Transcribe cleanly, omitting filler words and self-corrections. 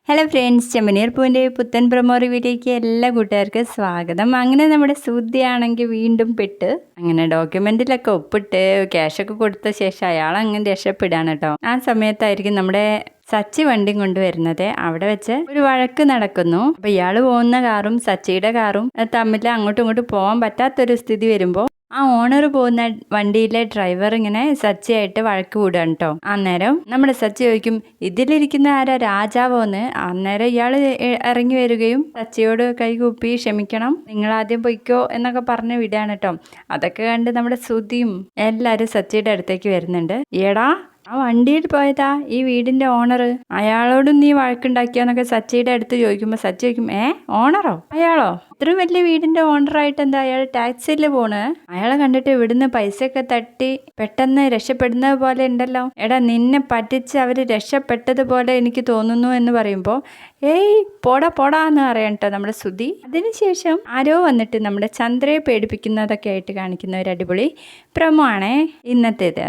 Hello friends, ചെമ്മനീർ പൂവിൻ്റെ പുത്തൻ promo റിവ്യൂയിലേക്ക് എല്ലാ കൂട്ടുകാർക്കും സ്വാഗതം. അങ്ങനെ നമ്മുടെ സുധിയാണെങ്കിൽ വീണ്ടും പെട്ട് അങ്ങനെ ഡോക്യുമെന്റിലൊക്കെ ഒപ്പിട്ട് ക്യാഷൊക്കെ കൊടുത്ത ശേഷം അയാൾ അങ്ങനെ രക്ഷപ്പെടാണ് കേട്ടോ. ആ സമയത്തായിരിക്കും നമ്മുടെ സച്ചി വണ്ടിയും കൊണ്ടുവരുന്നത്. അവിടെ വെച്ച് ഒരു വഴക്ക് നടക്കുന്നു. അപ്പൊ ഇയാൾ പോകുന്ന കാറും സച്ചിയുടെ കാറും തമ്മിൽ അങ്ങോട്ടും ഇങ്ങോട്ടും പോകാൻ പറ്റാത്തൊരു സ്ഥിതി വരുമ്പോൾ ആ ഓണർ പോകുന്ന വണ്ടിയിലെ ഡ്രൈവർ ഇങ്ങനെ സച്ചിയായിട്ട് വഴക്ക് കൂടുകയാണ് കേട്ടോ. അന്നേരം നമ്മുടെ സച്ചി ചോദിക്കും, ഇതിലിരിക്കുന്ന ആരാ, രാജാവോന്ന്. അന്നേരം ഇയാൾ ഇറങ്ങി വരികയും സച്ചിയോട് കൈകൂപ്പി ക്ഷമിക്കണം, നിങ്ങൾ ആദ്യം പൊയ്ക്കോ എന്നൊക്കെ പറഞ്ഞ് വിടുകയാണ് കേട്ടോ. അതൊക്കെ കണ്ട് നമ്മുടെ സുധിയും എല്ലാവരും സച്ചിയുടെ അടുത്തേക്ക് വരുന്നുണ്ട്. എടാ, ആ വണ്ടിയിൽ പോയതാ ഈ വീടിന്റെ ഓണർ, അയാളോടും നീ വഴക്കുണ്ടാക്കിയോന്നൊക്കെ സച്ചിയുടെ അടുത്ത് ചോദിക്കുമ്പോൾ സച്ചി ചോദിക്കും, ഓണറോ, അയാളോ? ഇത്രയും വലിയ വീടിന്റെ ഓണറായിട്ട് എന്താ അയാൾ ടാക്സിയിൽ പോണ്? അയാളെ കണ്ടിട്ട് ഇവിടുന്ന് പൈസയൊക്കെ തട്ടി പെട്ടെന്ന് രക്ഷപ്പെടുന്നത് പോലെ ഉണ്ടല്ലോ. എടാ, നിന്നെ പറ്റിച്ച് അവര് രക്ഷപ്പെട്ടതുപോലെ എനിക്ക് തോന്നുന്നു എന്ന് പറയുമ്പോൾ പോടാ എന്ന് പറയാം കേട്ടോ നമ്മുടെ സുധി. അതിനുശേഷം ആരോ വന്നിട്ട് നമ്മുടെ ചന്ദ്രയെ പേടിപ്പിക്കുന്നതൊക്കെ ആയിട്ട് കാണിക്കുന്ന ഒരു അടിപൊളി പ്രൊമോ ആണേ ഇന്നത്തേത്.